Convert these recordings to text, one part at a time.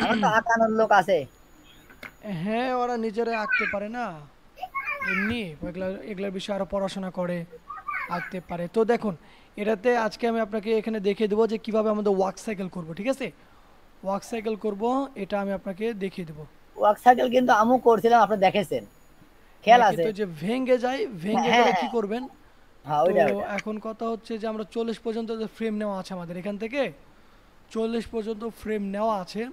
আমার তো আঁকানোর লোক আছে। হ্যাঁ, ওরা নিজেরা আঁকতে পারে না, এমনি এগুলা এগুলোর বিষয়ে আরও পড়াশোনা করে আঁকতে পারে। তো দেখুন, এটাতে আজকে আমি আপনাকে এখানে দেখিয়ে দেবো যে কিভাবে আমাদের ওয়াক সাইকেল করব, ঠিক আছে? ওয়াক সাইকেল করব, এটা আমি আপনাকে দেখিয়ে দেবো। ওয়ার্ক সাইকেল কিন্তু আমু করছিলাম, আপনি দেখেছেন, খেয়াল হ্যাঁ, আছে। কিন্তু ওই যে ভেঙে যায়, হ্যাঁ ভেঙে হ্যাঁ গেলে কি হ্যাঁ। করবেন? হ্যাঁ, তো ওইটা ওইটা। এখন কথা হচ্ছে যে আমরা 40 পর্যন্ত যে ফ্রেম নেওয়া আছে আমাদের এখান থেকে, 40 পর্যন্ত ফ্রেম নেওয়া আছে।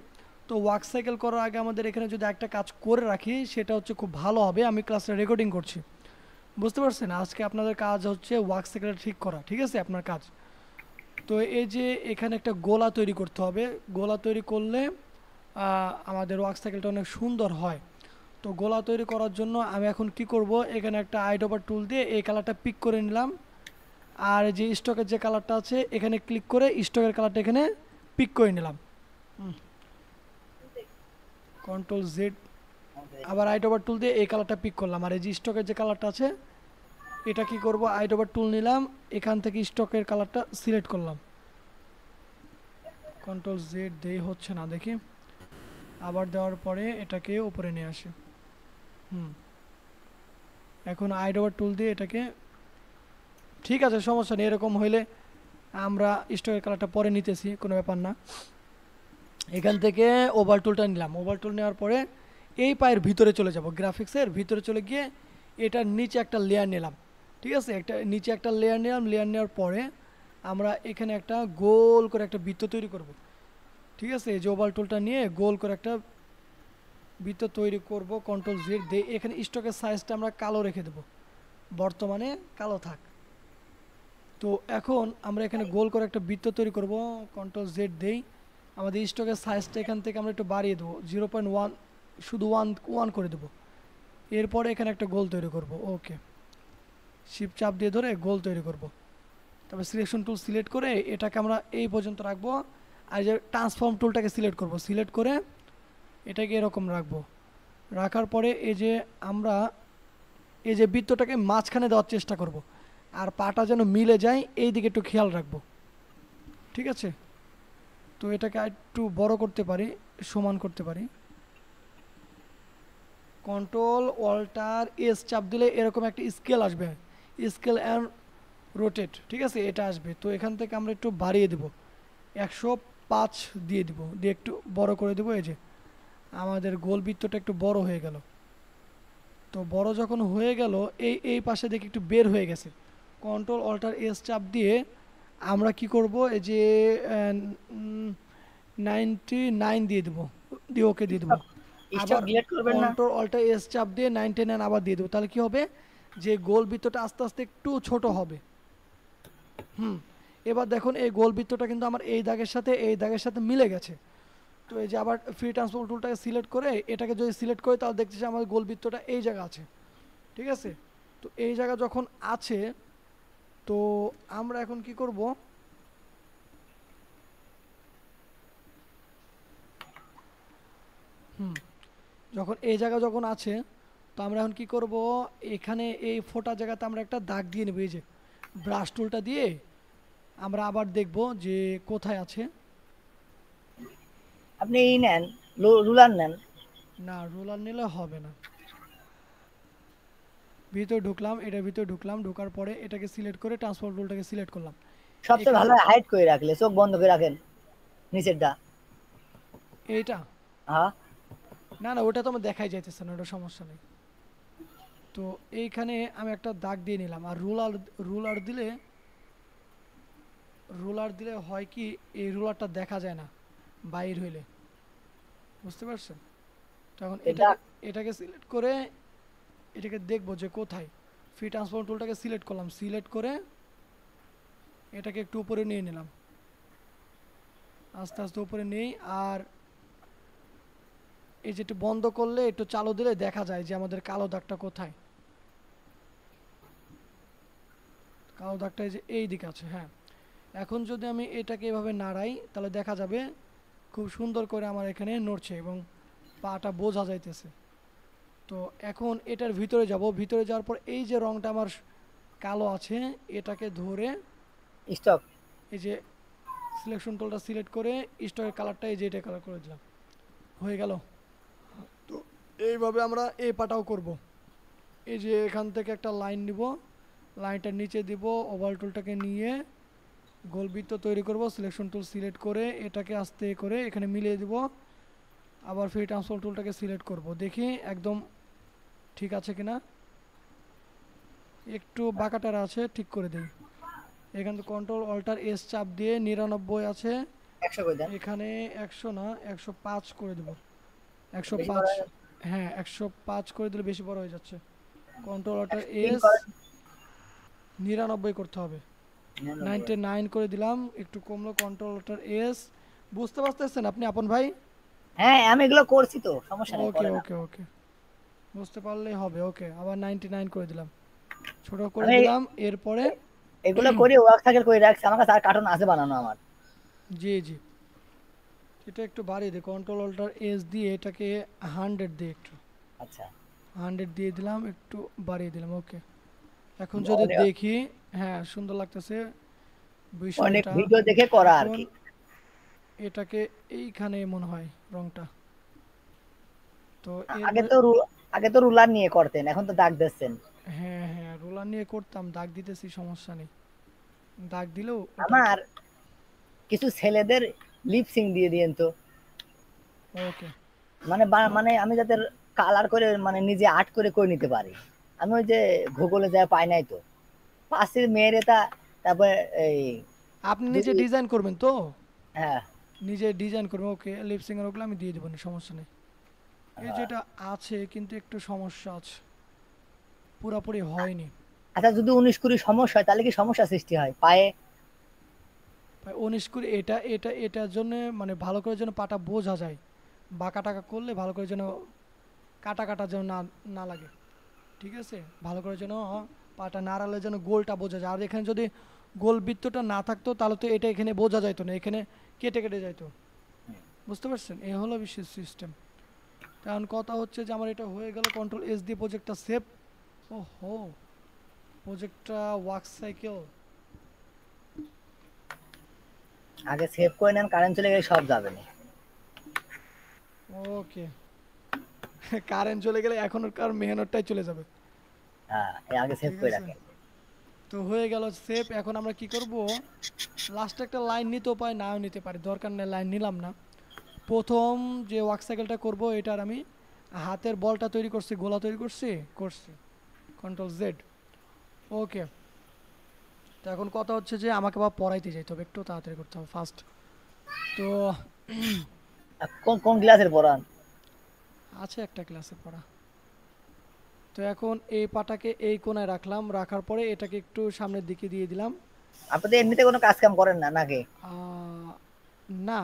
তো ওয়াক সাইকেল করার আগে আমাদের এখানে যদি একটা কাজ করে রাখি সেটা হচ্ছে খুব ভালো হবে। আমি ক্লাসটা রেকর্ডিং করছি, বুঝতে পারছেন? আজকে আপনাদের কাজ হচ্ছে ওয়াক সাইকেলটা ঠিক করা, ঠিক আছে? আপনার কাজ তো এই যে এখানে একটা গোলা তৈরি করতে হবে। গোলা তৈরি করলে আমাদের ওয়াক সাইকেলটা অনেক সুন্দর হয়। তো গোলা তৈরি করার জন্য আমি এখন কি করব, এখানে একটা আইডোবার টুল দিয়ে এই কালারটা পিক করে নিলাম। আর যে স্টকের যে কালারটা আছে এখানে ক্লিক করে স্টকের কালারটা এখানে পিক করে নিলাম। কন্ট্রোল জেড, আবার আইডোবার টুল দিয়ে এই কালারটা পিক করলাম। আর এই যে স্টকের যে কালারটা আছে এটা কি করব, আইডোবার টুল নিলাম, এখান থেকে স্টকের কালারটা সিলেক্ট করলাম। কন্ট্রোল জেড দিয়ে হচ্ছে না দেখি, আবার দেওয়ার পরে এটাকে উপরে নিয়ে আসে। হুম, এখন আইডোবার টুল দিয়ে এটাকে, ঠিক আছে সমস্যা নেই, এরকম হইলে আমরা স্টকের কালারটা পরে নিতেছি, কোনো ব্যাপার না। এখান থেকে ওভার টুলটা নিলাম, ওভার টুল নেওয়ার পরে এই পায়ের ভিতরে চলে যাব, গ্রাফিক্সের ভিতরে চলে গিয়ে এটার নিচে একটা লেয়ার নিলাম, ঠিক আছে? একটা নিচে একটা লেয়ার নিলাম, লেয়ার নেওয়ার পরে আমরা এখানে একটা গোল করে একটা বৃত্ত তৈরি করব, ঠিক আছে? এই যে ওভার টুলটা নিয়ে গোল করে একটা বৃত্ত তৈরি করব, কন্ট্রোল জেড দিয়ে এখানে স্টকের সাইজটা আমরা কালো রেখে দেব, বর্তমানে কালো থাক। তো এখন আমরা এখানে গোল করে একটা বৃত্ত তৈরি করব, কন্ট্রোল জেড দেই। আমাদের স্টকের সাইজটা এখান থেকে আমরা একটু বাড়িয়ে দেবো, 0.1, শুধু ওয়ান ওয়ান করে দেবো। এরপরে এখানে একটা গোল তৈরি করব, ওকে, শিপ চাপ দিয়ে ধরে গোল তৈরি করব। তারপর সিলেকশন টুল সিলেক্ট করে এটাকে আমরা এই পর্যন্ত রাখবো। আর যে ট্রান্সফর্ম টুলটাকে সিলেক্ট করব, সিলেক্ট করে এটাকে এরকম রাখবো। রাখার পরে এই যে আমরা এই যে বৃত্তটাকে মাঝখানে দেওয়ার চেষ্টা করব, আর পাটা যেন মিলে যায় এই দিকে একটু খেয়াল রাখবো, ঠিক আছে? তো এটাকে একটু বড় করতে পারি, সমান করতে পারি। কন্ট্রোল অল্টার এস চাপ দিলে এরকম একটা স্কেল আসবে, স্কেল অ্যান্ড রোটেট, ঠিক আছে? এটা আসবে। তো এখান থেকে আমরা একটু বাড়িয়ে দেব, 105 দিয়ে দিব, দিয়ে একটু বড় করে দেবো। এই যে আমাদের গোল বৃত্তটা একটু বড় হয়ে গেল। তো বড় যখন হয়ে গেল, এই এই পাশে দেখি একটু বের হয়ে গেছে। কন্ট্রোল অল্টার এস চাপ দিয়ে আমরা কি করব, এই যে 99 দিয়ে দেবো, দিয়ে ওকে দিয়ে দেবো। স্টক, স্টক আবার ডিলিট করবেন না। কন্ট্রোল অল্টার এস চাপ দিয়ে 99 আবার দিয়ে দেবো, তাহলে কি হবে, যে গোল বৃত্তটা আস্তে আস্তে একটু ছোট হবে। হুম, এবার দেখুন এই গোল বৃত্তটা কিন্তু আমার এই দাগের সাথে এই দাগের সাথে মিলে গেছে। তো এই যে আবার ফ্রি ট্রান্সফর্ম টুলটাকে সিলেক্ট করে এটাকে যদি সিলেক্ট করে তাহলে দেখতেছি আমার গোল বৃত্তটা এই জায়গা আছে, ঠিক আছে? তো এই জায়গা যখন আছে, তো আমরা এখন কি করব, হুম, যখন এই জায়গা যখন আছে, তো আমরা এখন কি করব, এখানে এই ফোটা জায়গাতে আমরা একটা দাগ দিয়ে নেব, এই যে ব্রাশ টুলটা দিয়ে আমরা আবার দেখব যে কোথায় আছে। আপনি এই নেন, রুলার নেন। না, রোলার নিলে হবে না। ভিতরে ঢুকলাম, এটার ভিতরে ঢুকলাম, ঢোকার পরে এটাকে সিলেক্ট করে ট্রান্সফর্ম টুলটাকে সিলেক্ট করলাম। সবচেয়ে এখান ভালো হাইড করে রাখলে, চোখ বন্ধ করে রাখেন নিচেরটা। এইটা, হ্যাঁ। না না ওটা তো আমার দেখাই যাইতেছে না, ওটা সমস্যা নেই। তো এইখানে আমি একটা দাগ দিয়ে নিলাম, আর রুলার, রুলার দিলে রুলার দিলে হয় কি, এই রুলারটা দেখা যায় না বাইর হইলে, বুঝতে পারছেন? তখন এটা এটাকে এটাকে সিলেক্ট করে এটাকে দেখবো যে কোথায়। ফ্রি ট্রান্সফর্ম টুলটাকে সিলেক্ট করলাম, সিলেক্ট করে এটাকে একটু উপরে নিয়ে নিলাম, আস্তে আস্তে উপরে নেই। আর এই যেটা বন্ধ করলে একটু চালু দিলে দেখা যায় যে আমাদের কালো দাগটা কোথায়। কালো দাগটা এই যে এই দিকে আছে, হ্যাঁ। এখন যদি আমি এটাকে এভাবে নাড়াই তাহলে দেখা যাবে খুব সুন্দর করে আমার এখানে নড়ছে এবং পাটা বোঝা যাইতেছে। তো এখন এটার ভিতরে যাব, ভিতরে যাওয়ার পর এই যে রংটা আমার কালো আছে এটাকে ধরে স্টক। এই যে সিলেকশন টুলটা সিলেক্ট করে স্টকের কালারটা এই যে এটা কালার করে দিলাম। হয়ে গেল। তো এইভাবে আমরা এই পাটাও করব। এই যে এখান থেকে একটা লাইন নিব, লাইনটা নিচে দিব, ওভাল টুলটাকে নিয়ে গোলবৃত্ত তৈরি করব, সিলেকশন টুল সিলেক্ট করে এটাকে আস্তে করে এখানে মিলিয়ে দিব, আবার ফ্রি ট্রান্সফর্ম টুলটাকে সিলেক্ট করব, দেখি একদম ঠিক আছে কিনা। একটু বাঁকাটার আছে, ঠিক করে দিই। এখান থেকে কন্ট্রোল অল্টার এস চাপ দিয়ে 99 আছে, 100 করে দেন। এখানে 100 না 105 করে দেব। বেশি 105, বড় হয়ে যাচ্ছে। হ্যাঁ 105 করে দিলে বেশি বড় হয়ে যাচ্ছে। কন্ট্রোল অল্টার 103 এস করেন। 99 করতে হবে। 99 করে দিলাম, একটু কমলো। কন্ট্রোল অল্টার এস, বুঝতে পারতেছেন আপনি আপন ভাই? হ্যাঁ আমি এগুলো করছি তো, সমস্যা নাই, ওকে করেন ওকে আপনি। ওকে, বুঝতে পারলেই হবে। ওকে, আবার 99 করে দিলাম, ছোট করে আমি দিলাম। এরপরে এগুলো করি, ওয়ার্ক সাইকেল করে রাখছি, আমার কাছে আর কার্টুন আছে বানানো আমার। জি জি, এটা একটু বাড়িয়ে দিই, কন্ট্রোল অল্টার এস দিয়ে এটাকে 100 দিয়ে একটু আচ্ছা 100 দিয়ে দিলাম, একটু বাড়িয়ে দিলাম। ওকে, এখন যদি অনেক দেখি, হ্যাঁ সুন্দর লাগতেছে অনেক বিষয়টা। ভিডিও দেখে করা আর এখন কি। এটাকে এইখানে মনে হয় রংটা, তো আগে এরপরে তো আগে তো রুলার নিয়ে করতেন, এখন তো দাগ দিচ্ছেন। হ্যাঁ হ্যাঁ রোলার নিয়ে করতাম, দাগ দিতেছি, সমস্যা নেই, দাগ দিলেও ওটা। আমার কিছু ছেলেদের লিপসিং দিয়ে দিয়েন তো, ওকে, মানে মানে আমি যাতে কালার করে মানে নিজে আর্ট করে করে নিতে পারি। আমি ওই যে গুগলে যায় পাই নাই তো, পাশের মেয়ের এটা, তারপরে এই আপনি নিজে যদি, ডিজাইন করবেন তো? হ্যাঁ নিজে ডিজাইন করবেন, ওকে, লিপসিংয়ের ওগুলো আমি দিয়ে দেবো না, সমস্যা নেই। এই যেটা আছে কিন্তু একটু সমস্যা আছে, পুরাপুরি হয়নি। আচ্ছা যদি 19-20 সমস্যা হয় তাহলে কি সমস্যা সৃষ্টি হয় পায়ে? ভাই 19 করে এটা এটা এটার জন্য মানে ভালো করে যেন পাটা বোঝা যায়, বাঁকা টাকা করলে ভালো করে যেন কাটা কাটা যেন না না লাগে, ঠিক আছে? ভালো করে যেন পাটা নাড়ালে যেন গোলটা বোঝা যায়। আর এখানে যদি গোল বৃত্তটা না থাকতো তাহলে তো এটা এখানে বোঝা যাইতো না, এখানে কেটে কেটে যাইতো। বুঝতে পারছেন, এই হলো বিশেষ সিস্টেম। কারণ কথা হচ্ছে যে আমার এটা হয়ে গেল, কন্ট্রোল এস দিয়ে প্রজেক্টটা সেভ। ও হো, প্রজেক্টটা ওয়ার্ক সাইকেল। আগে সেভ করে নেন, কারেন্ট চলে গেলে সব যাবে না। ওকে, কারেন্ট চলে গেলে এখনকার মেহনতটাই চলে যাবে। হ্যাঁ এই আগে সেভ ঠিক করে আছে, রাখেন। তো হয়ে গেল সেভ। এখন আমরা কি করব, লাস্টে একটা লাইন নিতেও পারি, নাও নিতে পারি, দরকার নেই লাইন নিলাম না। প্রথম যে ওয়ার্ক সাইকেলটা করবো এটার আমি হাতের বলটা তৈরি করছি, গোলা তৈরি করছি করছি, কন্ট্রোল জেড। ওকে, তো এখন কথা হচ্ছে যে আমাকে আবার পড়াইতে যাইতে হবে, একটু তাড়াতাড়ি করতে হবে ফার্স্ট। তো আর কোন কোন গ্লাসের পড়ান? আছে একটা ক্লাসে পড়া। তো এখন এই পাটাকে এই কোণায় রাখলাম, রাখার পরে এটাকে একটু সামনের দিকে দিয়ে দিলাম। আপনি তো এমনিতে কোনো কাজ কাম করেন না নাকি? আহ, না,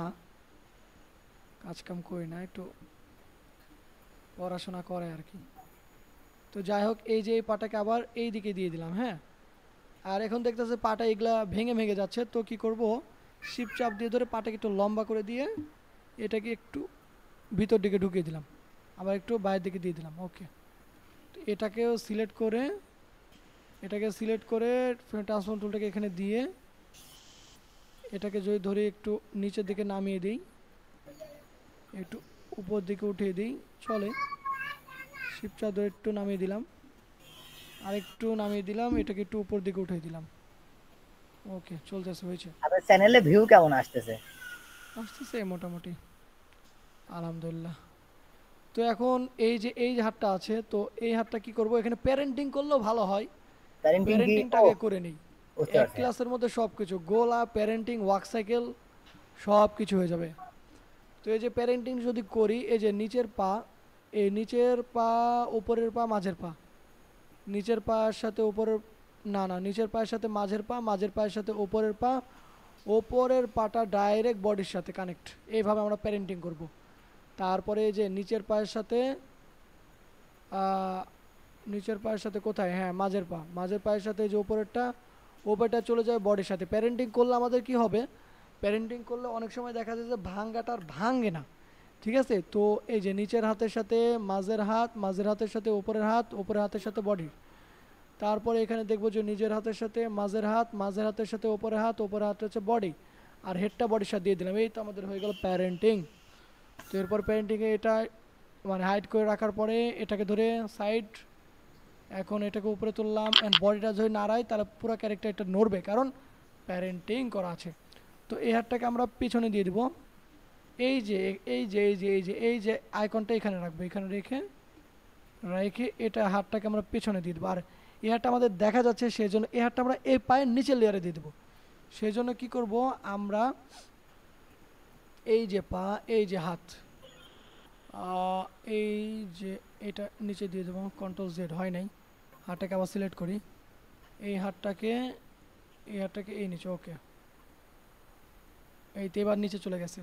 কাজ কাম করি না, একটু পড়াশোনা করে আর কি। তো যাই হোক, এই যে এই পাটাকে আবার এই দিকে দিয়ে দিলাম, হ্যাঁ। আর এখন দেখতেছে পাটা এগুলা ভেঙে ভেঙে যাচ্ছে, তো কি করব, শিপ চাপ দিয়ে ধরে পাটাকে একটু লম্বা করে দিয়ে এটাকে একটু ভিতর দিকে ঢুকিয়ে দিলাম, আবার একটু বাইরের দিকে দিয়ে দিলাম। ওকে, তো এটাকে সিলেক্ট করে ট্রান্সফর্ম টুলটাকে এখানে দিয়ে এটাকে যদি ধরে একটু নিচের দিকে নামিয়ে দিই, একটু উপর দিকে উঠিয়ে দিই, চলে। শিপ চাপ ধরে একটু নামিয়ে দিলাম, আর একটু নামিয়ে দিলাম, এটাকে একটু উপর দিকে উঠিয়ে দিলাম। ওকে, চলতেছে, হয়েছে। আপনার চ্যানেলে ভিউ কেমন আসতেছে? আসতেছে মোটামুটি, আলহামদুলিল্লাহ। তো এখন এই যে হাতটা আছে, তো এই হাতটা কি করব, এখানে প্যারেন্টিং করলেও ভালো হয়। প্যারেন্টিং কি? ও প্যারেন্টিংটাকে করে নিই, বুঝতে এক পারছি। ক্লাসের মধ্যে সব কিছু, গোলা প্যারেন্টিং ওয়ার্ক সাইকেল সব কিছু হয়ে যাবে। তো এই যে প্যারেন্টিং যদি করি, এই যে নিচের পা, এই নিচের পা, উপরের পা, মাঝের পা, নিচের পায়ের সাথে উপরের, না না, নিচের পায়ের সাথে মাঝের পা, মাঝের পায়ের সাথে উপরের পা, ওপরের পাটা ডাইরেক্ট বডির সাথে কানেক্ট, এইভাবে আমরা প্যারেন্টিং করব। তারপরে এই যে নিচের পায়ের সাথে আহ, নিচের পায়ের সাথে কোথায়, হ্যাঁ মাঝের পা, মাঝের পায়ের সাথে এই যে উপরেরটা, ওপরটা চলে যায় বডির সাথে। প্যারেন্টিং করলে আমাদের কি হবে, প্যারেন্টিং করলে অনেক সময় দেখা যায় যে ভাঙ্গাটা আর ভাঙে না, ঠিক আছে? তো এই যে নিচের হাতের সাথে মাঝের হাত, মাঝের হাতের সাথে উপরের হাত, উপরের হাতের সাথে বডি, তারপরে এখানে দেখবো যে নিজের হাতের সাথে মাঝের হাত, মাঝের হাতের সাথে উপরের হাত, উপরের হাত হচ্ছে বডি, আর হেডটা বডির সাথে দিয়ে দিলাম। এই তো আমাদের হয়ে গেল প্যারেন্টিং। তো এরপর প্যারেন্টিংয়ে এটা মানে হাইড করে রাখার পরে এটাকে ধরে সাইড, এখন এটাকে উপরে তুললাম অ্যান্ড বডিটা যদি নাড়াই তাহলে পুরো ক্যারেক্টার এটা নড়বে, কারণ প্যারেন্টিং করা আছে। তো এই হাতটাকে আমরা পিছনে দিয়ে দিব, এই যে এই যে এই যে এই যে এই যে আইকনটা এখানে রাখবো, এখানে রেখে রেখে এটা হাতটাকে আমরা পেছনে দিয়ে দেবো। আর এই হাতটা আমাদের দেখা যাচ্ছে, সেই জন্য এই হাতটা আমরা এই পায়ের নিচের লেয়ারে দিয়ে দেবো। সেই জন্য কী করব আমরা, এই যে পা, এই যে হাত, এই যে এটা নিচে দিয়ে দেবো, কন্ট্রোল জেড হয় নাই, হাতটাকে আবার সিলেক্ট করি, এই হাতটাকে এই নিচে, ওকে, এই তো এবার নিচে চলে গেছে।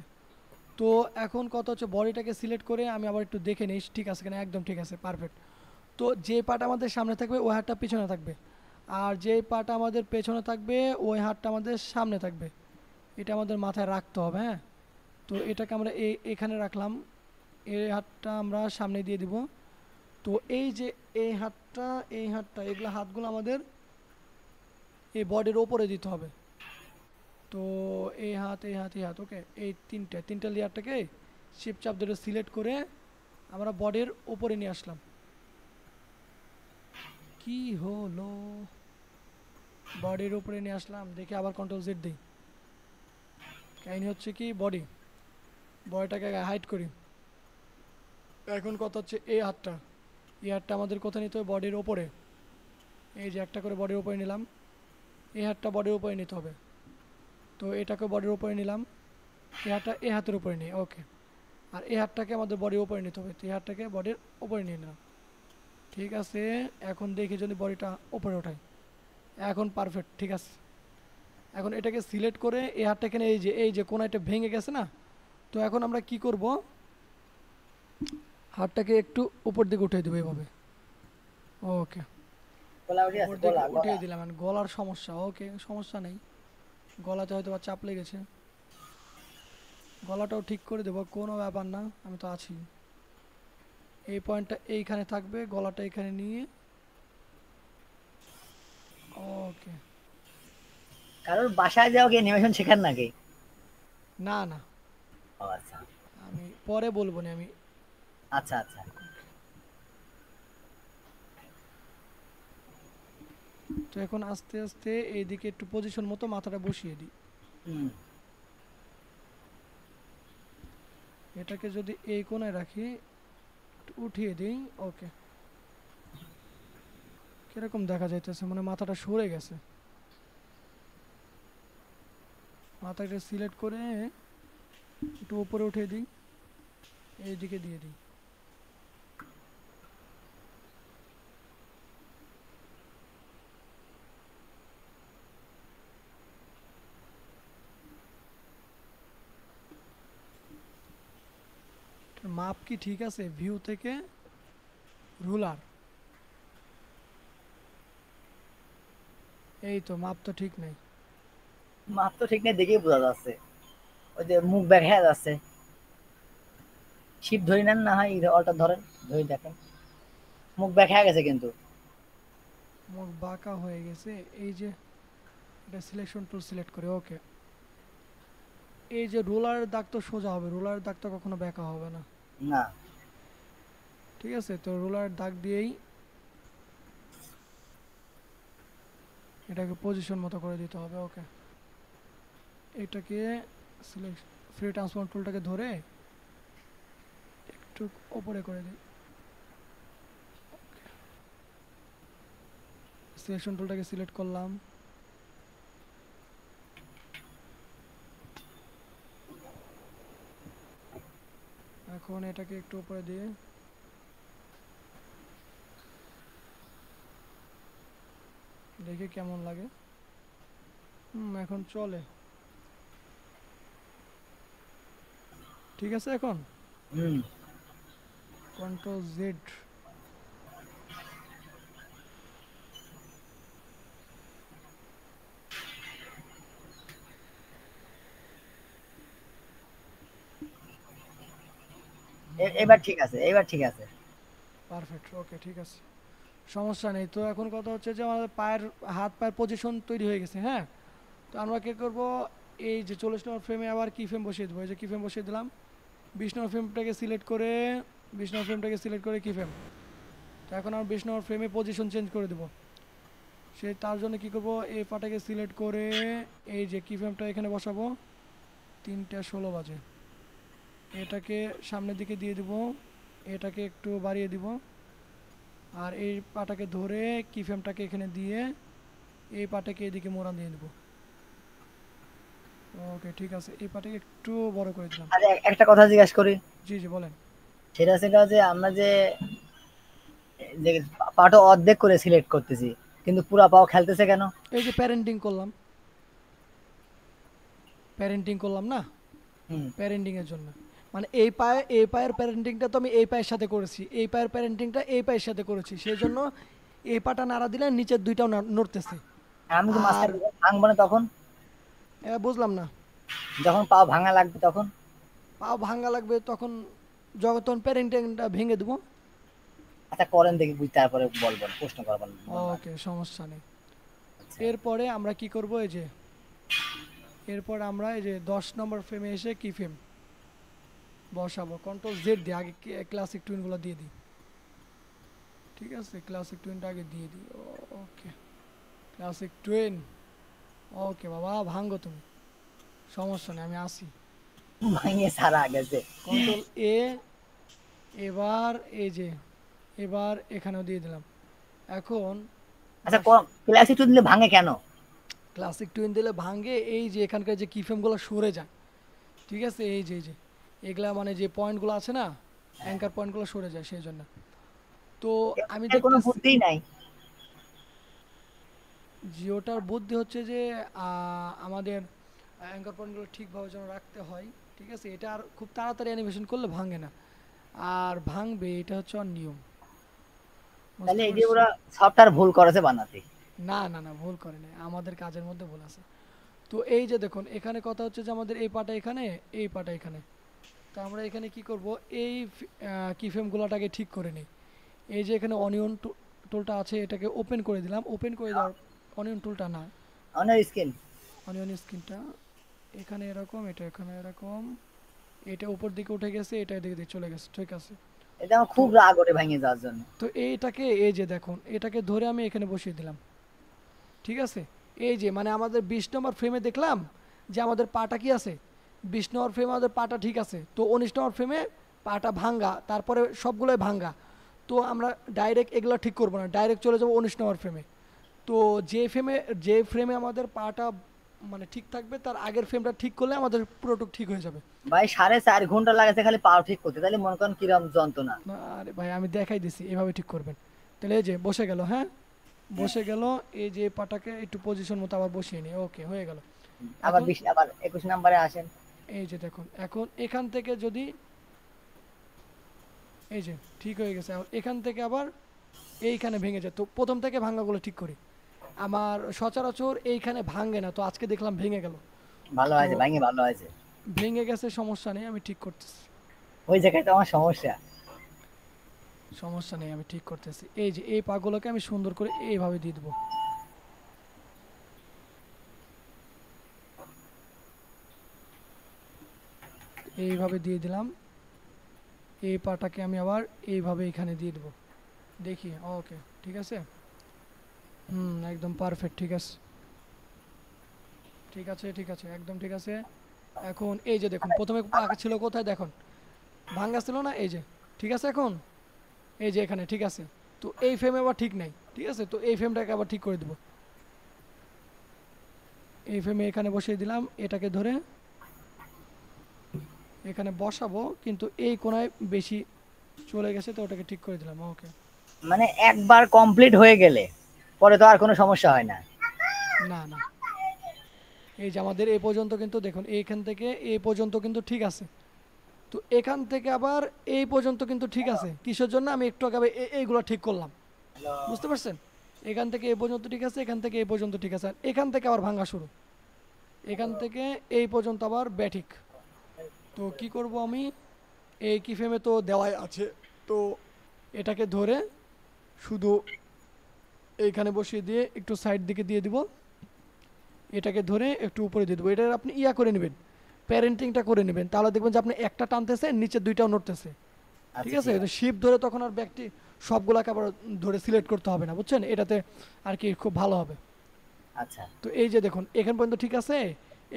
তো এখন কত হচ্ছে, বডিটাকে সিলেক্ট করে আমি আবার একটু দেখে নিই ঠিক আছে কিনা, একদম ঠিক আছে, পারফেক্ট। তো যে পার্ট আমাদের সামনে থাকবে ওই হাতটা পিছনে থাকবে, আর যে পার্ট আমাদের পেছনে থাকবে ওই হাতটা আমাদের সামনে থাকবে, এটা আমাদের মাথায় রাখতে হবে। হ্যাঁ, তো এটাকে আমরা এখানে রাখলাম, এই হাতটা আমরা সামনে দিয়ে দিব। তো এই যে এই হাতটা এগুলো হাতগুলো আমাদের এই বডির ওপরে দিতে হবে। তো এই হাত ওকে, এই তিনটা লেয়ারটাকে শিফট চাপ ধরে সিলেক্ট করে আমরা বডির ওপরে নিয়ে আসলাম। কি হলো, বডির উপরে নিয়ে আসলাম, দেখে আবার কন্ট্রোল জেড দিই। কাহিনী হচ্ছে কি, বডিটাকে হাইড করি। এখন কথা হচ্ছে এই হাতটা আমাদের কোথায় নিতে হবে, বডির ওপরে। এই যে একটা করে বডির উপরে নিলাম, এই হাতটা বডির উপরে নিতে হবে। তো এটাকে বডির উপরে নিলাম, এই হাতটা এই হাতের উপরে নিই, ওকে। আর এই হাতটাকে আমাদের বডির উপরে নিতে হবে, তো এই হাতটাকে বডির উপরে নিয়ে নিলাম, ঠিক আছে। এখন দেখি যদি বডিটা উপরে ওঠাই, এখন পারফেক্ট, ঠিক আছে। এখন এটাকে সিলেক্ট করে এই হাতটা এখানে এই যে কোনাটা ভেঙে গেছে না, তো এখন আমরা কি করব, হাতটাকে একটু উপর দিকে উঠিয়ে দেবো এভাবে, ওকে, উপর দিকে উঠিয়ে দিলাম। গলার সমস্যা, ওকে সমস্যা নেই, গলাতে হয়তো বা চাপ লেগেছে, গলাটাও ঠিক করে দেবো, কোনো ব্যাপার না, আমি তো আছি। এই পয়েন্টটা এইখানে থাকবে, গলাটা এখানে নিয়ে, ওকে। কারোর বাসায় যাও কি অ্যানিমেশন শেখার নাকি? না না, ও আচ্ছা আমি পরে বলবো না আমি। আচ্ছা আচ্ছা। তো এখন আস্তে আস্তে এইদিকে একটু পজিশন মতো মাথাটা বসিয়ে দিই। হুম। এটাকে যদি এই কোণায় রাখি, একটু উঠিয়ে দিই, ওকে। কিরকম দেখা যাইতেছে, মানে মাথাটা সরে গেছে। মাথাটা সিলেক্ট করে একটু উপরে উঠিয়ে দিই, এইদিকে দিয়ে দিই। মাপ কি ঠিক আছে, ভিউ থেকে রুলার, এই তো মাপ তো ঠিক নেই। মাপ তো ঠিক নেই, দেখেই বোঝা যাচ্ছে। ওই যে মুখ দেখা যাচ্ছে। শিপ ধরে নেন না হয়, অলটা ধরেন, ধরে দেখেন, মুখ দেখা গেছে কিন্তু। মুখ বাঁকা হয়ে গেছে, এই যে এটা সিলেকশন টুল সিলেক্ট করে, ওকে। এই যে রোলারের দাগ তো সোজা হবে, রোলারের দাগ তো কখনো বাঁকা হবে না, না। ঠিক আছে। তো রোলারের দাগ দিয়েই এটাকে পজিশন মতো করে দিতে হবে, ওকে। এটাকে সিলেক্ট ফ্রি ট্রান্সফর্ম টুলটাকে ধরে একটু ওপরে করে দিই, সিলেকশন টুলটাকে সিলেক্ট করলাম, এখন এটাকে একটু উপরে দিয়ে দেখি কেমন লাগে। এখন চলে, ঠিক আছে। এখন হুম। কন্ট্রোল জেড, এবার ঠিক আছে, এবার ঠিক আছে। পারফেক্ট, ওকে, ঠিক আছে, সমস্যা নেই। তো এখন কথা হচ্ছে যে আমাদের হাত পায়ের পজিশন তৈরি হয়ে গেছে। হ্যাঁ, তো আমরা কী করবো, এই যে 40 নম্বর ফ্রেমে আবার কি ফ্রেম বসিয়ে দেবো, এই যে কি ফ্রেম বসিয়ে দিলাম, 20 নম্বর ফ্রেমটাকে সিলেক্ট করে 20 নম্বর ফ্রেমটাকে সিলেক্ট করে কি ফ্রেম। তো এখন আমরা 20 নম্বর ফ্রেমে পজিশন চেঞ্জ করে দেবো। সে তার জন্য কি করব, এই পাটাকে সিলেক্ট করে এই যে কি ফ্রেমটা এখানে বসাবো, 3:16 বাজে। এটাকে সামনের দিকে দিয়ে দিব, এটাকে একটু বাড়িয়ে দিব, আর এই পাটাকে ধরে কি ফ্রেমটাকে এখানে দিয়ে এই পাটাকে এদিকে মোড়া দিয়ে দেবো। ওকে ঠিক আছে, এই পাটাকে একটু বড় করে দিলাম। আরে একটা কথা জিজ্ঞাসা করি। জি জি বলেন। সেটা যে আমরা যে যে পাটা অর্ধেক করে সিলেক্ট করতেছি, কিন্তু পুরা পাও খেলতেছে কেন? এই যে প্যারেন্টিং করলাম না, হুম। প্যারেন্টিং এর জন্য। মানে এই পায়ের প্যারেন্টিংটা তো আমি এই পায়ের সাথে করেছি, এই পায়ের প্যারেন্টিংটা এই পায়ের সাথে করেছি, সেই জন্য এই পাটা নাড়া দিলে নিচের দুইটাও নড়তেছে। আমি তো আর মাঝখানে ভাঙবো না তখন? বুঝলাম না। যখন পাও ভাঙা লাগবে তখন? পাও ভাঙা লাগবে তখন, যখন প্যারেন্টিংটা ভেঙে দেবো। আচ্ছা করেন দেখি, বুঝ তারপরে বলবেন, প্রশ্ন করবেন। ওকে সমস্যা নেই। আচ্ছা। এরপরে আমরা কি করব, এই যে এরপর আমরা এই যে 10 নম্বর ফ্রেমে এসে কি ফ্রেম বসাবো, কন্ট্রোল জেড দিয়ে আগে ক্লাসিক টুইনগুলো দিয়ে দিই। ঠিক আছে, ক্লাসিক টুইনটা আগে দিয়ে দিই। ওকে ক্লাসিক টুইন, ওকে বাবা ভাঙ্গো তুমি, সমস্যা নেই আমি আসি। ভাঙিয়ে সারা গেছে। কন্ট্রোল এ, এবার এই যে এবার এখানেও দিয়ে দিলাম। এখন আচ্ছা ক্লাস একটু দিলে ভাঙে কেন? ক্লাসিক টুইন দিলে ভাঙে, এই যে এখানকার যে কি ফ্রেমগুলো সরে যায়। ঠিক আছে, এই যে এগুলা মানে যে পয়েন্টগুলো আছে না, অ্যাঙ্কার পয়েন্টগুলো সরে যায় সেই জন্য। তো আমি এর কোনো দেখতেছি বুদ্ধিই নাই। জিওটার বুদ্ধি হচ্ছে যে আমাদের অ্যাঙ্কার পয়েন্টগুলো ঠিকভাবে যেন রাখতে হয়। ঠিক আছে, এটা আর খুব তাড়াতাড়ি অ্যানিমেশন করলে ভাঙে না, আর ভাঙবে এটা হচ্ছে ওর নিয়ম, তাহলে বুঝতে এই যে পারছো? ওরা সফটওয়্যার ভুল করেছে বানাতে। না না না, ভুল করে নাই, আমাদের কাজের মধ্যে ভুল আছে। তো এই যে দেখুন এখানে কথা হচ্ছে যে আমাদের এই পাটা এখানে, এই পাটা এখানে। তো আমরা এখানে কি করব, এই কি ফ্রেমগুলোটাকে ঠিক করে নিই। এই যে এখানে অনিয়ন টুলটা আছে, এটাকে ওপেন করে দিলাম। ওপেন করে দেওয়ার, অনিয়ন টুলটা না, অনার স্কিন। অনিয়ন স্ক্রিনটা এখানে এরকম, এটা এখানে এরকম, এটা উপর দিকে উঠে গেছে, এটা এদিকে দিয়ে চলে গেছে। ঠিক আছে, এটা আমার তো খুব রাগ ওঠে ভেঙে যাওয়ার জন্য। তো এইটাকে এই যে দেখুন এটাকে ধরে আমি এখানে বসিয়ে দিলাম। ঠিক আছে, এই যে মানে আমাদের 20 নম্বর ফ্রেমে দেখলাম যে আমাদের পাটা কি আছে, 20 নম্বর ফ্রেমে আমাদের পাটা ঠিক আছে, তো 19 নম্বর ফ্রেমে পাটা ভাঙ্গা, তারপরে সবগুলোই ভাঙ্গা। তো আমরা ডাইরেক্ট এগুলো ঠিক করবো না, ডাইরেক্ট চলে যাবো 19 নম্বর ফ্রেমে। তো যে ফ্রেমে আমাদের পাটা মানে ঠিক থাকবে, তার আগের ফ্রেমটা ঠিক করলে আমাদের পুরোটুক ঠিক হয়ে যাবে। ভাই 4.5 ঘন্টা লাগাছে খালি পাও ঠিক করতে, তাহলে মনে করেন কিরম যন্ত্রণা। না আরে ভাই আমি দেখাই দিছি এভাবে ঠিক করবেন। তাহলে এই যে বসে গেল, হ্যাঁ বসে গেল। এই যে পাটাকে একটু পজিশন মতো আবার বসিয়ে নিই, ওকে হয়ে গেল। আবার এখন 21 নম্বরে আসেন। এই যে দেখুন এখন এখান থেকে যদি এই যে ঠিক হয়ে গেছে, এখন এখান থেকে আবার এইখানে ভেঙে যায়। তো প্রথম থেকে ভাঙাগুলো ঠিক করি, আমার সচরাচর এইখানে ভাঙে না, তো আজকে দেখলাম ভেঙে গেল। ভালো তো হয়েছে, ভাঙে ভালো হয়েছে। ভেঙে গেছে, সমস্যা নেই, আমি ঠিক করতেছি। ওই জায়গায় তো আমার সমস্যা। সমস্যা নেই আমি ঠিক করতেছি। এই যে এই পাগুলোকে আমি সুন্দর করে এইভাবে দিয়ে দেবো। এইভাবে দিয়ে দিলাম। এই পাটাকে আমি আবার এইভাবে এখানে দিয়ে দেবো, দেখি ওকে ঠিক আছে। একদম পারফেক্ট, ঠিক আছে ঠিক আছে ঠিক আছে, একদম ঠিক আছে। এখন এই যে দেখুন প্রথমে পাকা ছিল কোথায় দেখুন, ভাঙ্গা ছিল না, এই যে ঠিক আছে। এখন এই যে এখানে ঠিক আছে, তো এই ফ্রেমে আবার ঠিক নাই। ঠিক আছে, তো এই ফ্রেমটাকে আবার ঠিক করে দেবো। এই ফ্রেমে এখানে বসিয়ে দিলাম, এটাকে ধরে এখানে বসাবো, কিন্তু এই কোনায় বেশি চলে গেছে, তো ওটাকে ঠিক করে দিলাম। ওকে মানে একবার কমপ্লিট হয়ে গেলে পরে তো আর কোনো সমস্যা হয় না। না না, এই যে আমাদের এই পর্যন্ত কিন্তু দেখুন এইখান থেকে এই পর্যন্ত কিন্তু ঠিক আছে। তো এখান থেকে আবার এই পর্যন্ত কিন্তু ঠিক আছে, কিসের জন্য আমি একটু আগে এইগুলো ঠিক করলাম, বুঝতে পারছেন? এখান থেকে এই পর্যন্ত ঠিক আছে, এখান থেকে এই পর্যন্ত ঠিক আছে, আর এখান থেকে আবার ভাঙা শুরু, এখান থেকে এই পর্যন্ত আবার ব্যাঠিক। তো কি করব আমি, এই কি ফ্রেমে তো দেওয়াই আছে, তো এটাকে ধরে শুধু এইখানে বসিয়ে দিয়ে একটু সাইড দিকে দিয়ে দিব, এটাকে ধরে একটু উপরে দিয়ে দেবো। এটা আপনি ইয়া করে নেবেন, প্যারেন্টিংটা করে নেবেন, তাহলে দেখবেন যে আপনি একটা টানতেছেন নিচে দুইটাও নড়তেছে। ঠিক আচ্ছা আছে, ঠিক তো আছে। শিপ ধরে তখন আর ব্যাগটি সবগুলাকে আবার ধরে সিলেক্ট করতে হবে না, বুঝছেন, এটাতে আর কি খুব ভালো হবে। আচ্ছা তো এই যে দেখুন এখান পর্যন্ত ঠিক আছে,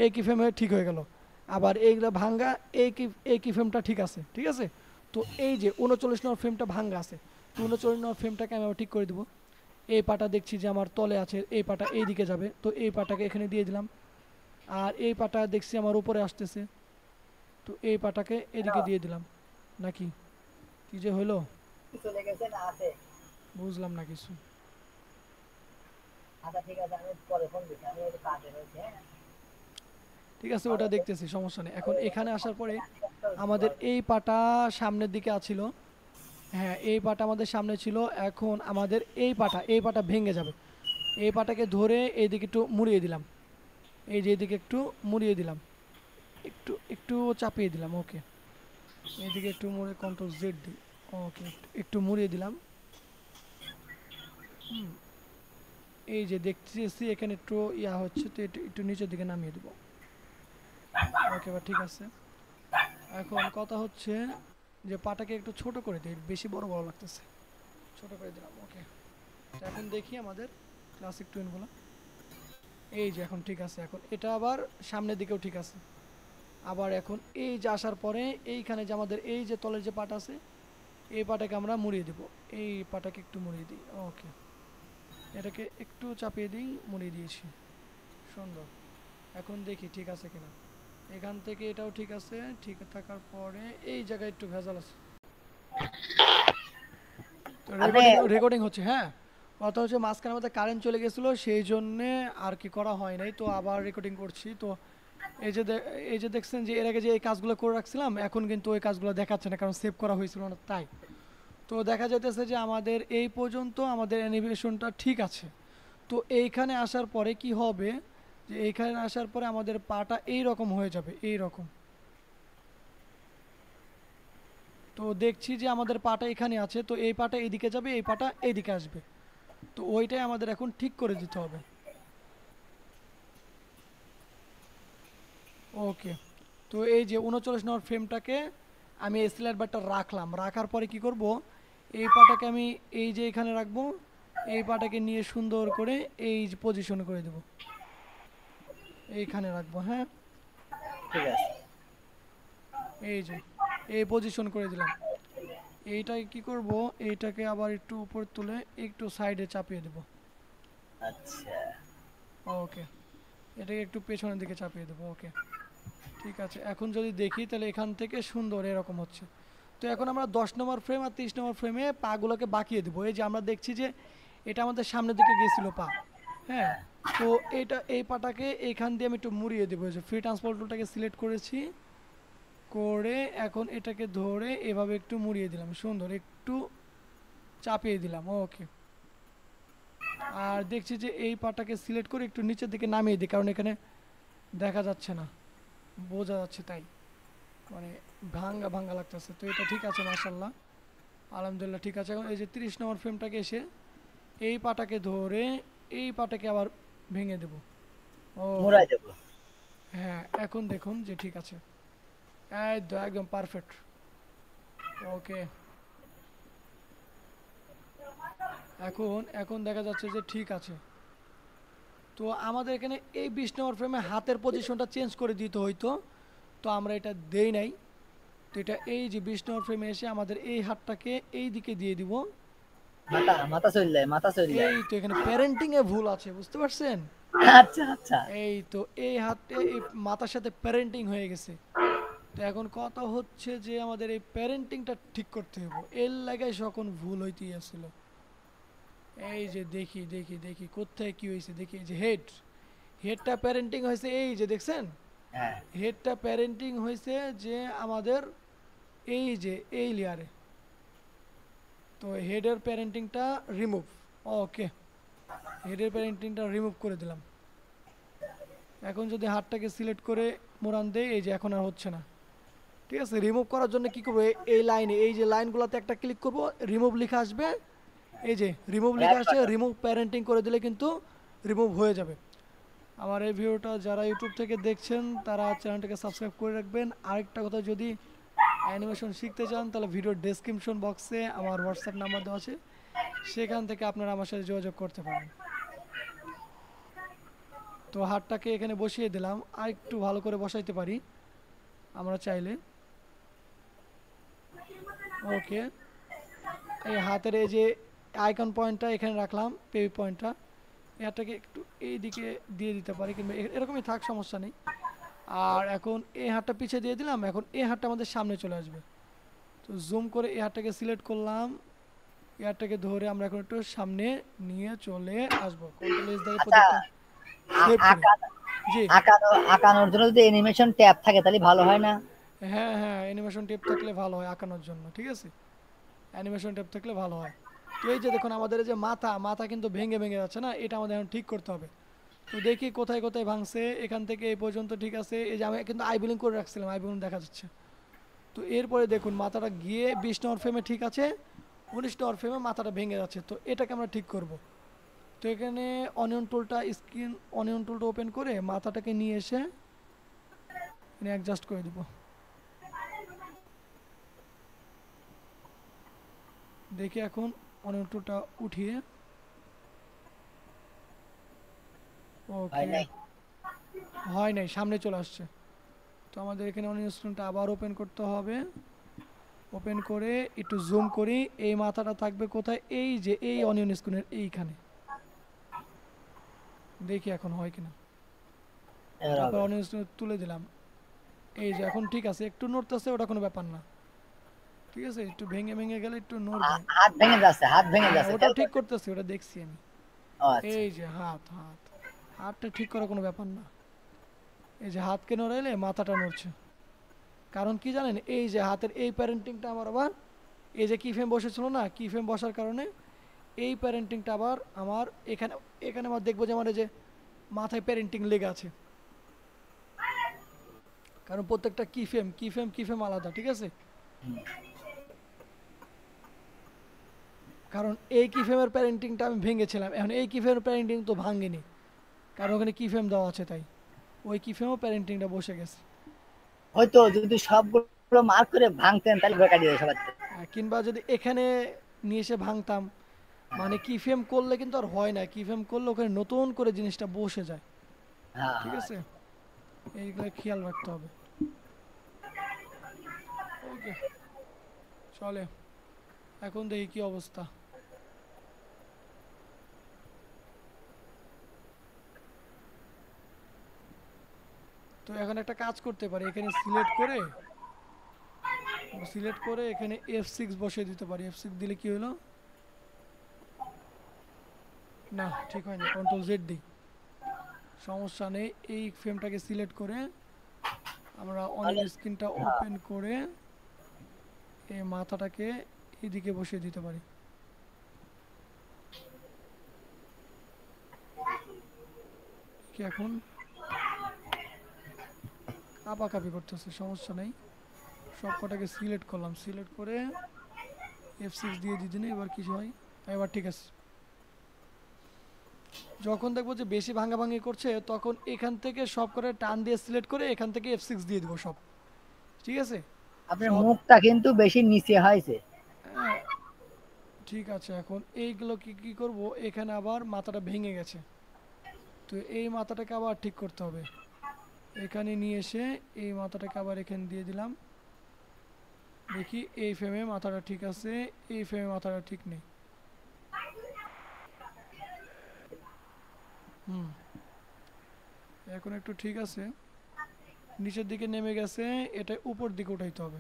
এই কি ফ্রেমে ঠিক হয়ে গেল। আবার এইগুলো ভাঙ্গা, এই কি ফ্রেমটা ঠিক আছে, ঠিক আছে। তো এই যে 39 নম্বর ফ্রেমটা ভাঙ্গা আছে, তো 39 নম্বর ফ্রেমটাকে আমি আবার ঠিক করে দিব। এই পাটা দেখছি যে আমার তলে আছে, এই পাটা এই দিকে যাবে, তো এই পাটাকে এখানে দিয়ে দিলাম। আর এই পাটা দেখছি আমার উপরে আসতেছে, তো এই পাটাকে এদিকে দিয়ে দিলাম। নাকি কি যে হইলো, চলে গেছে না আছে? বুঝলাম না কিছু। আচ্ছা ঠিক আছে, আমি পরে ফোন দিচ্ছি, আমি একটু কাজে রয়েছে, হ্যাঁ। ঠিক আছে, ওটা দেখতেছি, সমস্যা নেই। এখন এখানে আসার পরে আমাদের পরে- এই পাটা সামনের দিকে আছিল, হ্যাঁ এই পাটা আমাদের সামনে ছিল। এখন আমাদের এই পাটা ভেঙে যাবে, এই পাটাকে ধরে এইদিকে একটু মুড়িয়ে দিলাম, এই যে এইদিকে একটু মুড়িয়ে দিলাম, একটু একটু চাপিয়ে দিলাম, ওকে। এইদিকে একটু মুড়ে কন্ট্রোল জেড দিই, ওকে, একটু মুড়িয়ে দিলাম। হুম, এই যে দেখতেছি এখানে একটু ইয়া হচ্ছে, তো একটু একটু নিচের দিকে নামিয়ে দেবো, ওকে বা ঠিক আছে। এখন কথা হচ্ছে যে পাটাকে একটু ছোট করে দিই, বেশি বড় বড় লাগতেছে, ছোট করে দিলাম, ওকে। তো এখন দেখি আমাদের ক্লাসিক টুইনগুলো, এই যে এখন ঠিক আছে। এখন এটা আবার সামনের দিকেও ঠিক আছে। আবার এখন এই যে আসার পরে এইখানে যে আমাদের এই যে তলের যে পাট আছে, এই পাটাকে আমরা মুড়িয়ে দেব, এই পাটাকে একটু মুড়িয়ে দিই, ওকে। এটাকে একটু চাপিয়ে দিই, মুড়িয়ে দিয়েছি, সুন্দর। এখন দেখি ঠিক আছে কিনা, এখান থেকে এটাও ঠিক আছে, ঠিক থাকার পরে এই জায়গায় একটু ভেজাল আছে। তো আপনি রেকর্ডিং রেকর্ডিং হচ্ছে, হ্যাঁ। কথা হচ্ছে মাঝখানে আমাদের কারেন্ট চলে গেছিলো, সেই জন্যে আর কি করা হয় নাই, তো আবার রেকর্ডিং করছি। তো এই যে এই যে দেখছেন যে এর আগে যে এই কাজগুলো করে রাখছিলাম, এখন কিন্তু ওই কাজগুলো দেখাচ্ছে না, কারণ সেভ করা হয়েছিল না তাই। তো দেখা যাইতেছে যে আমাদের এই পর্যন্ত আমাদের অ্যানিমেশনটা ঠিক আছে। তো এইখানে আসার পরে কি হবে, যে এইখানে আসার পরে আমাদের পাটা এই রকম হয়ে যাবে, এই রকম। তো দেখছি যে আমাদের পাটা এখানে আছে, তো এই পাটা এইদিকে যাবে, এই পাটা এইদিকে আসবে। তো ওইটাই আমাদের এখন ঠিক করে দিতে হবে, ওকে। তো এই যে 39 নম্বর ফ্রেমটাকে আমি এই সিলার বারটা রাখলাম, রাখার পরে কি করব, এই পাটাকে আমি এই যে এখানে রাখবো, এই পাটাকে নিয়ে সুন্দর করে এই যে পজিশন করে দেব, এইখানে রাখবো, হ্যাঁ। ঠিক আছে। এই যে এই পজিশন করে দিলাম। এইটাই কি করব, এইটাকে আবার একটু উপর তুলে একটু সাইডে চাপিয়ে দেব, আচ্ছা ওকে। এটাকে একটু পেছনের দিকে চাপিয়ে দেবো, ওকে। ঠিক আছে, এখন যদি দেখি তাহলে এখান থেকে সুন্দর এরকম হচ্ছে। তো এখন আমরা 10 নম্বর ফ্রেম আর 30 নম্বর ফ্রেমে পাগুলোকে বাঁকিয়ে দেবো। এই যে আমরা দেখছি যে এটা আমাদের সামনের দিকে গেছিল পা, হ্যাঁ। তো এটা এই পাটাকে এইখান দিয়ে আমি একটু মুড়িয়ে দেবো, এই যে ফ্রি ট্রান্সপোর্ট টুলটাকে সিলেক্ট করেছি, করে এখন এটাকে ধরে এভাবে একটু মুড়িয়ে দিলাম, সুন্দর একটু চাপিয়ে দিলাম, ওকে। আর দেখছি যে এই পাটাকে সিলেক্ট করে একটু নিচের দিকে নামিয়ে দিই, কারণ এখানে দেখা যাচ্ছে না, বোঝা যাচ্ছে তাই, মানে ভাঙ্গা ভাঙ্গা লাগতেছে। তো এটা ঠিক আছে, মাশাল্লাহ, আলহামদুলিল্লাহ ঠিক আছে। এখন এই যে 30 নম্বর ফ্রেমটাকে এসে এই পাটাকে ধরে এই পাটাকে আবার ভেঙে দেব, ওকে। মুড়াই দেবো। হ্যাঁ এখন দেখুন যে ঠিক আছে, এই তো একদম পারফেক্ট, ওকে। এখন এখন দেখা যাচ্ছে যে ঠিক আছে। তো আমাদের এখানে এই 20 নম্বর ফ্রেমে হাতের পজিশনটা চেঞ্জ করে দিতে হইতো, তো আমরা এটা দেই নাই। তো এটা এই যে 20 নম্বর ফ্রেমে এসে আমাদের এই হাতটাকে এই দিকে দিয়ে দিব। মাথা মাথা চল যায়, মাথা চল যায়। এই তো এখানে প্যারেন্টিং এ ভুল আছে, বুঝতে পারছেন। আচ্ছা আচ্ছা। এই তো এই হাতে এই মাথার সাথে প্যারেন্টিং হয়ে গেছে। তো এখন কথা হচ্ছে যে আমাদের এই প্যারেন্টিংটা ঠিক করতে হবে, এর লাগাই সকল ভুল হইতেই আসছিল। এই যে দেখি দেখি দেখি কোথায় কি হয়েছে, দেখি এই যে হেডটা প্যারেন্টিং হয়েছে, এই যে দেখছেন হ্যাঁ হেডটা প্যারেন্টিং হয়েছে যে আমাদের এই যে এই লেয়ারে। তো হেডের প্যারেন্টিংটা রিমুভ, ওকে। হেডের প্যারেন্টিংটা রিমুভ করে দিলাম। এখন যদি হাতটাকে সিলেক্ট করে মোড়ান দেই, এই যে এখন আর হচ্ছে না। ঠিক আছে, রিমুভ করার জন্য কি করবো, এই লাইনে এই যে লাইনগুলোতে একটা ক্লিক করব, রিমুভ লেখা আসবে, এই যে রিমুভ লেখা আসছে, রিমুভ প্যারেন্টিং করে দিলে কিন্তু রিমুভ হয়ে যাবে। আমার এই ভিডিওটা যারা ইউটিউব থেকে দেখছেন তারা চ্যানেলটাকে সাবস্ক্রাইব করে রাখবেন। আরেকটা কথা, যদি অ্যানিমেশন শিখতে চান তাহলে ভিডিওর ডেসক্রিপশন বক্সে আমার হোয়াটসঅ্যাপ নাম্বার দেওয়া আছে, সেখান থেকে আপনারা আমার সাথে যোগাযোগ করতে পারেন। তো হাতটাকে এখানে বসিয়ে দিলাম, আর একটু ভালো করে বসাইতে পারি আমরা চাইলে। ওকে, এই হাতের এই যে আইকন পয়েন্টটা এখানে রাখলাম, পে পয়েন্টটা, এটাকে একটু এই দিকে দিয়ে দিতে পারি, কিংবা এরকমই থাক, সমস্যা নেই। আর এখন এই হাতটা পিছিয়ে দিয়ে দিলাম, এখন এই হাতটা আমাদের সামনে চলে আসবে। তো জুম করে এই হাতটাকে সিলেক্ট করলাম, এই হাতটাকে ধরে আমরা এখন একটু সামনে নিয়ে চলে আসবো, কন্ট্রোল এস দিয়ে আচ্ছা, প্রজেক্টটা সেভ করে। আঁকানো জি, আঁকানোর জন্য যদি অ্যানিমেশন ট্যাব থাকে তাহলে ভালো হয় না? হ্যাঁ হ্যাঁ, অ্যানিমেশন টেপ থাকলে ভালো হয় আঁকানোর জন্য, ঠিক আছে, অ্যানিমেশন টেপ থাকলে ভালো হয়। তো এই যে দেখুন আমাদের এই যে মাথা মাথা কিন্তু ভেঙে ভেঙে যাচ্ছে না, এটা আমাদের এখন ঠিক করতে হবে। তো দেখি কোথায় কোথায় ভাঙছে, এখান থেকে এই পর্যন্ত ঠিক আছে। এই যে আমি কিন্তু আইবিলিং করে রাখছিলাম, আইবিলিং দেখা যাচ্ছে। তো এরপরে দেখুন মাথাটা গিয়ে 20 নম্বর ফ্রেমে ঠিক আছে, 19 নম্বর ফ্রেমে মাথাটা ভেঙে যাচ্ছে, তো এটাকে আমরা ঠিক করব। তো এখানে অনিয়ন টুলটা, স্ক্রিন অনিয়ন টুলটা ওপেন করে মাথাটাকে নিয়ে এসে অ্যাডজাস্ট করে দিব। দেখি এখন অনিয়ন টুলটা উঠিয়ে, হয় ওকে, নাই? হয় নাই, সামনে চলে আসছে। তো আমাদের এখানে অনিয়ন স্ক্রিনটা আবার ওপেন করতে হবে। ওপেন করে একটু জুম করি, এই মাথাটা থাকবে কোথায়, এই যে এই অনিয়ন স্ক্রিনের এইখানে। দেখি এখন হয় কিনা। এবার তারপর হবে। অনিয়ন স্ক্রিন তুলে দিলাম। এই যে এখন ঠিক আছে, একটু নড়তেছে, ওটা কোনো ব্যাপার না, ঠিক আছে, একটু ভেঙে ভেঙে গেলে একটু নড়বে। হাত ভেঙে যাচ্ছে, হাত ভেঙে হ্যাঁ, যাচ্ছে, ওটাও খেয়াল ঠিক করছেন? করতেছি, ওটা দেখছি আমি। ও আচ্ছা। এই যে হাত হাত হাতটা ঠিক করা কোনো ব্যাপার না। এই যে হাতকে নড়াইলে মাথাটা নড়ছে, কারণ কি জানেন, এই যে হাতের এই প্যারেন্টিংটা আমার আবার, এই যে কি ফ্রেম বসেছিল না, কি ফ্রেম বসার কারণে এই প্যারেন্টিংটা আবার আমার এখানে, এখানে আমার দেখবো যে আমার এই যে মাথায় প্যারেন্টিং লেগে আছে, কারণ প্রত্যেকটা কি ফ্রেম আলাদা, ঠিক আছে। কারণ এই কি ফ্রেমের প্যারেন্টিংটা আমি ভেঙেছিলাম, এখন এই কি ফ্রেমের প্যারেন্টিং তো ভাঙেনি, কারণ ওখানে কি ফ্রেম দেওয়া আছে, তাই ওই কি ফ্রেমও প্যারেন্টিংটা বসে গেছে। হয়তো যদি সবগুলো মার্ক করে ভাঙতেন তাহলে বেকার দিয়ে সবার। কিংবা যদি এখানে নিয়ে এসে ভাঙতাম, মানে কি ফ্রেম করলে কিন্তু আর হয় না, কি ফ্রেম করলে ওখানে নতুন করে জিনিসটা বসে যায়, হ্যাঁ ঠিক হ্যাঁ। আছে, এইগুলো খেয়াল রাখতে হবে। ওকে, চলে, এখন দেখি কি অবস্থা। তো এখন একটা কাজ করতে পারি, এখানে সিলেক্ট করে এখানে F6 বসিয়ে দিতে পারি। F6 দিলে কি হলো, না ঠিক হয়নি, কন্ট্রোল জেড দিই, সমস্যা নেই। এই ফ্রেমটাকে সিলেক্ট করে আমরা তাহলে অনিয়ন স্ক্রিনটা হ্যাঁ, ওপেন করে এই মাথাটাকে এদিকে বসিয়ে দিতে পারি। কি এখন কাপাকাপি করতেছে, সমস্যা নেই, সব কটাকে সিলেক্ট করলাম, সিলেক্ট করে F6 দিয়ে দিদি না, এবার কিছু হয়, এবার ঠিক আছে। যখন দেখবো যে বেশি ভাঙাভাঙি করছে, তখন এখান থেকে সব করে টান দিয়ে সিলেক্ট করে এখান থেকে F6 দিয়ে দিব সব, ঠিক আছে, আপনার সব। মুখটা কিন্তু বেশি নিচে হয়েছে। হ্যাঁ, ঠিক আছে, এখন এইগুলো কি কি করব, এখানে আবার মাথাটা ভেঙে গেছে, তো এই মাথাটাকে আবার ঠিক করতে হবে। এখানে নিয়ে এসে এই মাথাটাকে আবার এখানে দিয়ে দিলাম। দেখি এই ফ্রেমে মাথাটা ঠিক আছে, এই ফ্রেমে মাথাটা ঠিক নেই। হুম, এখন একটু ঠিক আছে, নিচের দিকে নেমে গেছে, এটা উপর দিকে উঠাইতে হবে।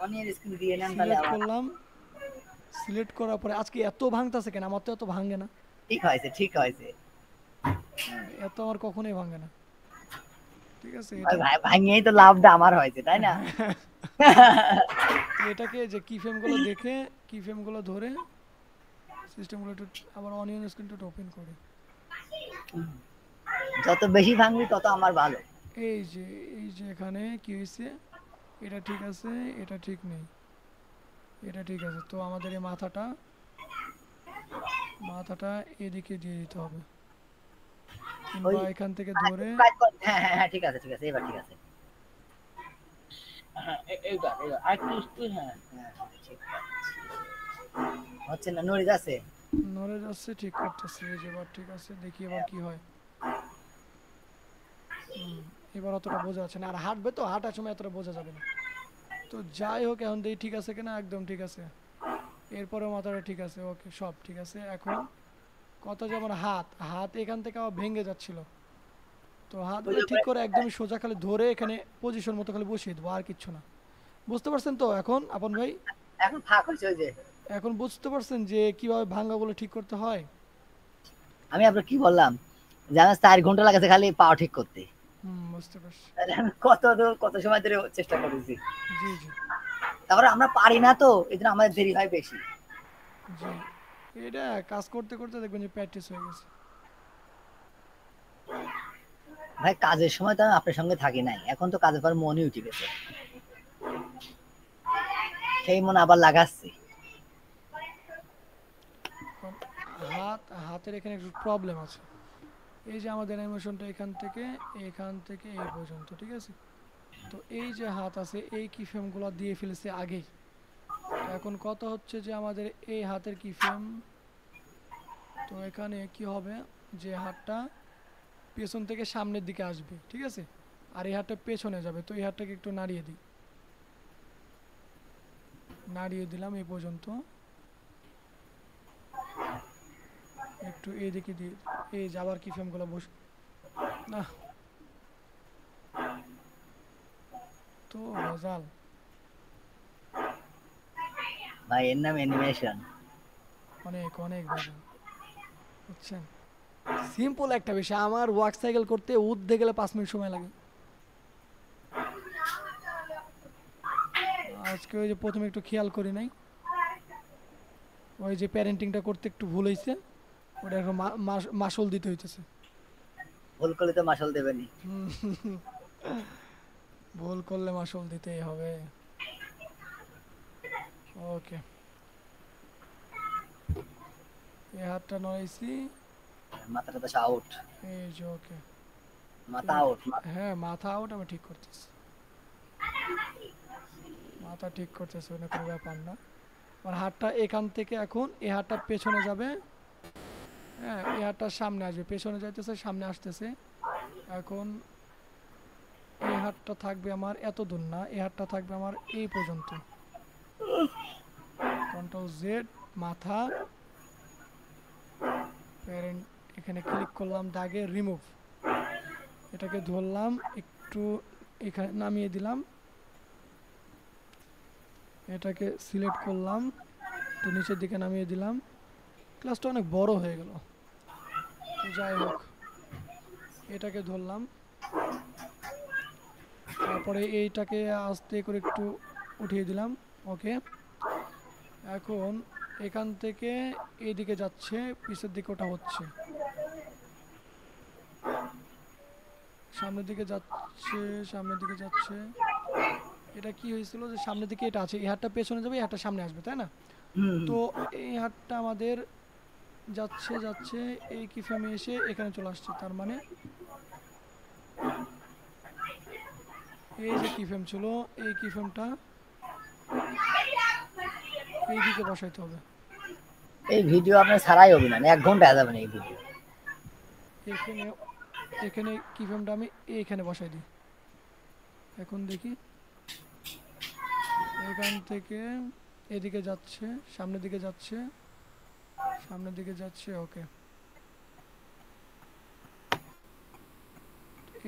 অনিয়ন স্ক্রিন দিয়ে নেন তাহলে সিলেক্ট আবার। করলাম, সিলেক্ট করার পরে আজকে এত ভাঙতেছে কেন, আমার তো এত ভাঙে না। ঠিক হয়েছে, ঠিক হয়েছে। হ্যাঁ, এত আমার কখনোই ভাঙে না, ঠিক আছে, ওই এটা। ভাঙিয়েই তো লাভটা আমার হয়েছে, তাই না? তো এটাকে যে কি ফ্রেমগুলো দেখে, কি ফ্রেমগুলো ধরে সিস্টেমগুলো একটু আবার অনিয়ন স্ক্রিনটা ওপেন করি। যত বেশি ভাঙবি তত আমার ভালো। এই যে, এই যে এখানে কি হয়েছে, এটা ঠিক আছে, এটা ঠিক নেই, এটা ঠিক আছে। তো আমাদের এই মাথাটা এদিকে দিয়ে দিতে হবে। ওই কিংবা এখান থেকে ধরে হ্যাঁ হ্যাঁ হ্যাঁ, ঠিক আছে ঠিক আছে, এবার ঠিক আছে। হ্যাঁ এইবার এইবার আর একটু হ্যাঁ হ্যাঁ হ্যাঁ, ঠিক হচ্ছে না, নড়ে যাচ্ছে। নড়ে যাচ্ছে, ঠিক করতেছি, এই যে এবার ঠিক আছে, দেখি এবার কি হয়। হুম, এবার অতটা বোঝা যাচ্ছে না, আর হাঁটবে তো, হাঁটার সময় এতটা বোঝা যাবে না। তো যাই হোক, এখন দেখি ঠিক আছে কিনা, একদম ঠিক আছে। এরপরে মাথাটা ঠিক আছে, ওকে, সব ঠিক আছে। এখন কথা যে আমার হাত হাত এখান থেকে আবার ভেঙে যাচ্ছিল, তো ওই হাতগুলো যে ঠিক করে একদমই সোজা খালি ধরে এখানে পজিশন মতো খালি বসিয়ে দেবো, আর কিচ্ছু না। বুঝতে পারছেন তো এখন আপন ভাই? এখন ফাঁক হয়েছে ওই যে। এখন বুঝতে পারছেন যে কিভাবে ভাঙ্গাগুলো ঠিক করতে হয়? আমি আপনার কি বললাম, যে আমার 4 ঘন্টা লাগেছে খালি পাও ঠিক করতে। হুম, বুঝতে পারছি। তাহলে আমি কত সময় ধরে চেষ্টা করেছি। জি জি। তারপরে আমরা পারি না তো, এই জন্য আমাদের দেরি হয় বেশি। জি, এটা কাজ করতে করতে দেখবেন যে প্র্যাকটিস হয়ে গেছে। ভাই কাজের সময় তো আমি আপনার সঙ্গে থাকি নাই, এখন তো কাজের পর মনই উঠে গেছে, সেই মন আবার লাগাচ্ছি। এখন হাতের এখানে একটু প্রবলেম আছে। এই যে আমাদের অ্যানিমেশনটা এখান থেকে এই পর্যন্ত, ঠিক আছে? তো এই যে হাত আছে, এই কি ফ্রেমগুলো দিয়ে ফেলেছে আগেই। তো এখন কথা হচ্ছে যে আমাদের এই হাতের কি ফ্রেম, তো এখানে কি হবে, যে হাতটা পেছন থেকে সামনের দিকে আসবে, ঠিক আছে? আর এই হাতটা পেছনে যাবে, তো এই হাতটাকে একটু নাড়িয়ে দিই, নাড়িয়ে দিলাম এই পর্যন্ত। একটু এইদিকে দিয়ে এই যে আবার কি ফ্রেমগুলো বস, না তো ভেজাল। ভাই এর নাম অ্যানিমেশন। অনেক অনেক ভেজাল, বুঝছেন? সিম্পল একটা বিষয়, আমার ওয়ার্ক সাইকেল করতে উঠতে গেলে 5 মিনিট সময় লাগে। আজকে ওই যে প্রথমে একটু খেয়াল করি নাই, ওই যে প্যারেন্টিংটা করতে একটু ভুল হয়েছে, ওটা এখন মাসুল দিতে হইতেছে। ভুল করলে তো মাসল দেবেনি। হুম, ভুল করলে মাসুল দিতেই হবে। ওকে, এই হাতটা নড়াইছি, মাথাটা তো আউট, এই যে ওকে। মাথা আউট। হ্যাঁ, মাথা আউট, আমি ঠিক করতেছি, মাথা ঠিক করতেছি, ওটা কোনো ব্যাপার না। আর হাতটা এখান থেকে এখন এই হাতটা পেছনে যাবে, হ্যাঁ, এই হাতটা সামনে আসবে, পেছনে যাইতেছে, সামনে আসতেছে। এখন এই হাতটা থাকবে আমার এত দূর না, এই হাতটা থাকবে আমার এই পর্যন্ত। কন্ট্রোল জেড, মাথা, প্যারেন্ট, এখানে ক্লিক করলাম দাগে, রিমুভ, এটাকে ধরলাম একটু, এখানে নামিয়ে দিলাম, এটাকে সিলেক্ট করলাম, একটু নিচের দিকে নামিয়ে দিলাম। ক্লাসটা অনেক বড় হয়ে গেল, তো যাই হোক, এটাকে ধরলাম, তারপরে এইটাকে আস্তে করে একটু উঠিয়ে দিলাম। ওকে, এখন এখান থেকে এইদিকে যাচ্ছে, পিছের দিকে ওটা হচ্ছে, সামনের দিকে যাচ্ছে, সামনের দিকে যাচ্ছে। এটা কি হয়েছিল যে সামনের দিকে এটা আছে, এই হাতটা পেছনে যাবে, এই হাতটা সামনে আসবে, তাই না? হুম। তো এই হাতটা আমাদের যাচ্ছে যাচ্ছে, এই কি ফ্রেমে এসে এখানে চলে আসছে, তার মানে এই যে কি ফ্রেম ছিল, এই কি ফ্রেমটা এই দিকে বসাইতে হবে। এই ভিডিও আপনার ছাড়াই হবে না, 1 ঘন্টা হয়ে যাবে না এই ভিডিও। এখানে এখানে কি ফ্রেমটা আমি এইখানে বসাই দিই। এখন দেখি, এখান থেকে এদিকে যাচ্ছে, সামনের দিকে যাচ্ছে, সামনের দিকে যাচ্ছে, ওকে।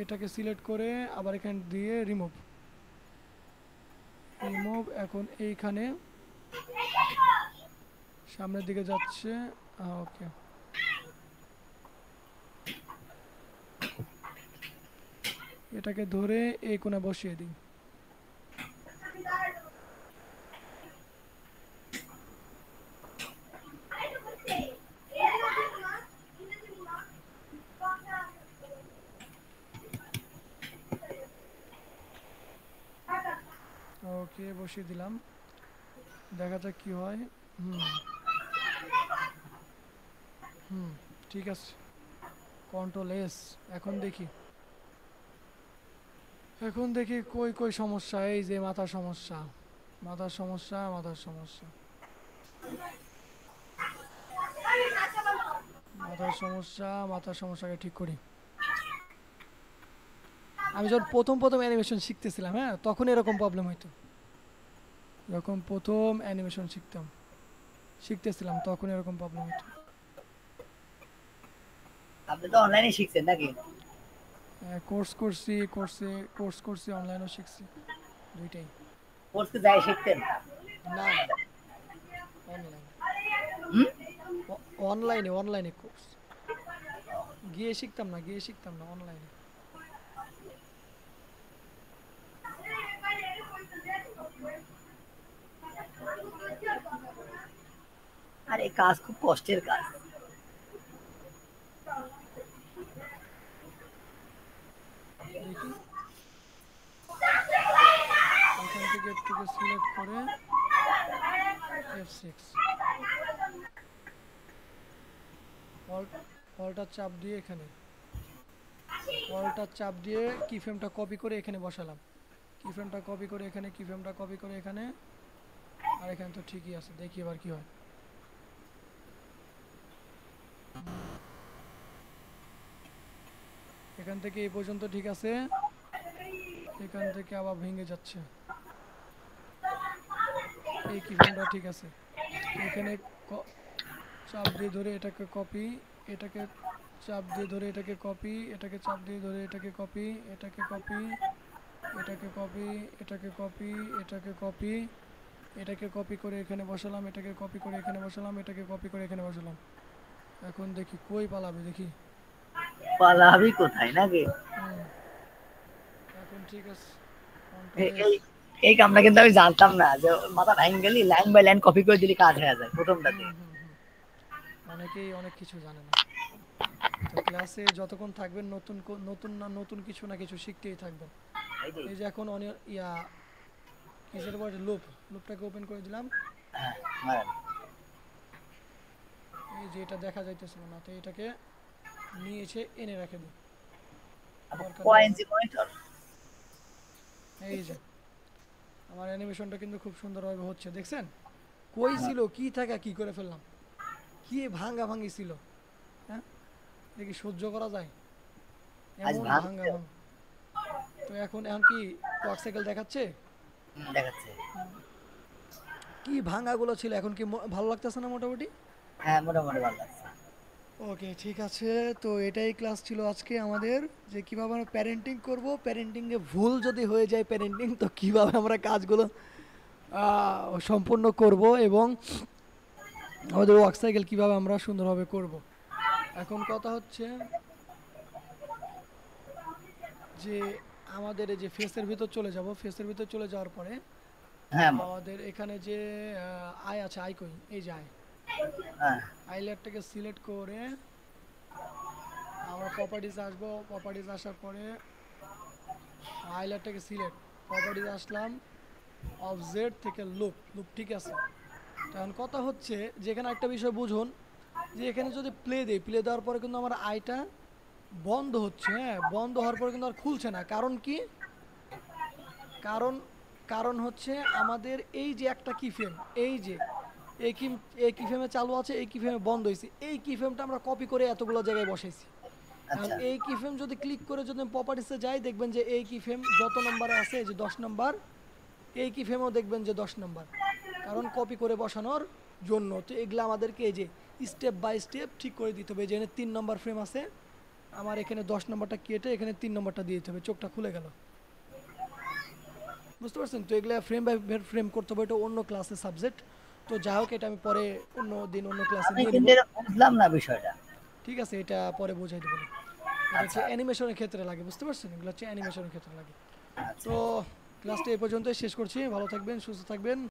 এটাকে সিলেক্ট করে আবার এখানে দিয়ে রিমুভ, রিমুভ, এখন এইখানে সামনের দিকে যাচ্ছে, ওকে। এটাকে ধরে এই কোণে বসিয়ে দিই। ওকে, বসিয়ে দিলাম, দেখা যাক কি হয়। হুম হুম, ঠিক আছে, কন্ট্রোল এস। এখন দেখি, এখন দেখি কই কই সমস্যা। এই যে মাথার সমস্যা, মাথার সমস্যা, মাথার সমস্যা, মাথার সমস্যা, মাথার সমস্যাকে ঠিক করি। আমি যখন প্রথম প্রথম অ্যানিমেশন শিখতেছিলাম, হ্যাঁ, তখন এরকম প্রবলেম হইতো। যখন প্রথম অ্যানিমেশন শিখতেছিলাম তখন এরকম প্রবলেম হতো। আপনি তো অনলাইনে শিখছেন নাকি? কোর্স করছি, অনলাইনেও শিখছি, দুইটাই। কোর্সে যাই শিখতেন? না না, অনলাইন, হুম? অনলাইনে, অনলাইনে কোর্স। গিয়ে শিখতাম না, অনলাইনে। আর এই কাজ খুব কষ্টের কাজ। দেখি, এখান থেকে একটুকে সিলেক্ট করে F6 অল্টার চাপ দিয়ে এখানে, অল্টার চাপ দিয়ে কি ফ্রেমটা কপি করে এখানে বসালাম, কি ফ্রেমটা কপি করে এখানে, কি ফ্রেমটা কপি করে এখানে। আর এখানে তো ঠিকই আছে, দেখি এবার কি হয়। এখান থেকে এই পর্যন্ত ঠিক আছে, এখান থেকে আবার ভেঙে যাচ্ছে। এই কি ফ্রেমটা ঠিক আছে, এখানে চাপ দিয়ে ধরে এটাকে কপি, এটাকে চাপ দিয়ে ধরে এটাকে কপি, এটাকে চাপ দিয়ে ধরে এটাকে কপি, এটাকে কপি, এটাকে কপি, এটাকে কপি, এটাকে কপি, এটাকে কপি করে এখানে বসালাম, এটাকে কপি করে এখানে বসালাম, এটাকে কপি করে এখানে বসালাম। এখন দেখি কই পালাবে, দেখি। পালাবি কোথায় নাকি? হুম, এখন ঠিক আছে, কন্ট্রোল এ- এস। এই এই কামটা কিন্তু আমি জানতাম না যে মাথা ভেঙে গেলি লাইন বাই লাইন কপি করে দিলি কাজ হয়ে যায় প্রথমটাতে। হুম হুম হুম, অনেকেই অনেক কিছু জানে না। তো ক্লাসে যতক্ষণ থাকবেন নতুন নতুন কিছু না কিছু শিখতেই থাকবেন। এই যে, এই যে এখন ইয়া কিসের বলে, লুপটাকে ওপেন করে দিলাম। হ্যাঁ, মারেন। এই যে এটা দেখা যাইতেছিল না, তো এটাকে নিয়ে এসে এনে রেখে দিই, দরকার কয় হলে ইঞ্চি মনিটর? এই যে আমার অ্যানিমেশনটা কিন্তু খুব সুন্দরভাবে হচ্ছে, দেখছেন? কই ছিল কি থাকা কি করে ফেললাম, কি ভাঙ্গা ভাঙ্গি ছিল, হ্যাঁ, দেখি সহ্য করা যায় আজ এমন ভাঙ্গা ভাঙছে। ভাঙ্গা। তো এখন এখন কি ক্লক সাইকেল দেখাচ্ছে? দেখাচ্ছে। কি ভাঙ্গাগুলো ছিল, এখন কি ভালো লাগতেছে না মোটামুটি? হ্যাঁ, মোটামুটি ভালো লাগছে। ওকে, ঠিক আছে। তো এটাই ক্লাস ছিল আজকে আমাদের, যে কিভাবে আমরা প্যারেন্টিং করব, প্যারেন্টিংয়ে ভুল যদি হয়ে যায় প্যারেন্টিং, তো কিভাবে আমরা কাজগুলো সম্পূর্ণ করব, এবং আমাদের ওয়ার্ক সাইকেল কীভাবে আমরা সুন্দরভাবে করব। এখন কথা হচ্ছে যে আমাদের এই যে ফেসের ভিতর চলে যাব, ফেসের ভিতর চলে যাওয়ার পরে হ্যাঁ, আমাদের এখানে যে আই আছে, আই কই, এই যে আই, হ্যাঁ, আই লেয়ারটাকে সিলেক্ট করে আমরা প্রপার্টিজ আসবো। প্রপার্টিজ আসার পরে আই লেয়ারটাকে সিলেক্ট, প্রপার্টিজ আসলাম, অবজেক্ট থেকে লুপ, লুপ ঠিক আছে। তখন কথা হচ্ছে যে এখানে একটা বিষয় বুঝুন, যে এখানে যদি প্লে দেই, প্লে দেওয়ার পরে কিন্তু আমার আইটা বন্ধ হচ্ছে, হ্যাঁ, বন্ধ হওয়ার পরে কিন্তু আর খুলছে না। কারণ কি? কারণ কারণ হচ্ছে আমাদের এই যে একটা কি ফ্রেম, এই যে এই কি, এই কি ফ্রেমে চালু আছে, এই কি ফ্রেমে বন্ধ হয়েছে, এই কি ফ্রেমটা আমরা কপি করে এতগুলো জায়গায় বসাইছি। এখন আচ্ছা, এই কি ফ্রেম যদি ক্লিক করে যদি প্রপার্টিসে যাই, দেখবেন যে এই কি ফ্রেম যত নম্বরে আছে, এই যে 10 নম্বর, এই কি ফ্রেমও দেখবেন যে 10 নম্বর, কারণ কপি করে বসানোর জন্য। তো এগুলো আমাদেরকে এই যে স্টেপ বাই স্টেপ ঠিক করে দিতে হবে। যে এখানে 3 নম্বর ফ্রেম আছে, আমার এখানে 10 নম্বরটা কেটে এখানে 3 নম্বরটা দিয়ে দিতে হবে, চোখটা খুলে গেল। বুঝতে পারছেন? তো এগুলো ফ্রেম বাই ফ্রেম করতে হবে, এটা অন্য ক্লাসের সাবজেক্ট। তো যাই হোক, এটা আমি পরে অন্য দিন অন্য ক্লাসে আমি নিয়ে নিব। কিন্তু এটা বুঝলাম না বিষয়টা। ঠিক আছে, এটা পরে বোঝাই দেবো। এটা হচ্ছে আচ্ছা, অ্যানিমেশনের ক্ষেত্রে লাগে, বুঝতে পারছেন? এগুলো হচ্ছে অ্যানিমেশনের ক্ষেত্রে লাগে। আচ্ছা। তো ক্লাসটা এই পর্যন্তই শেষ করছি। ভালো থাকবেন, সুস্থ থাকবেন।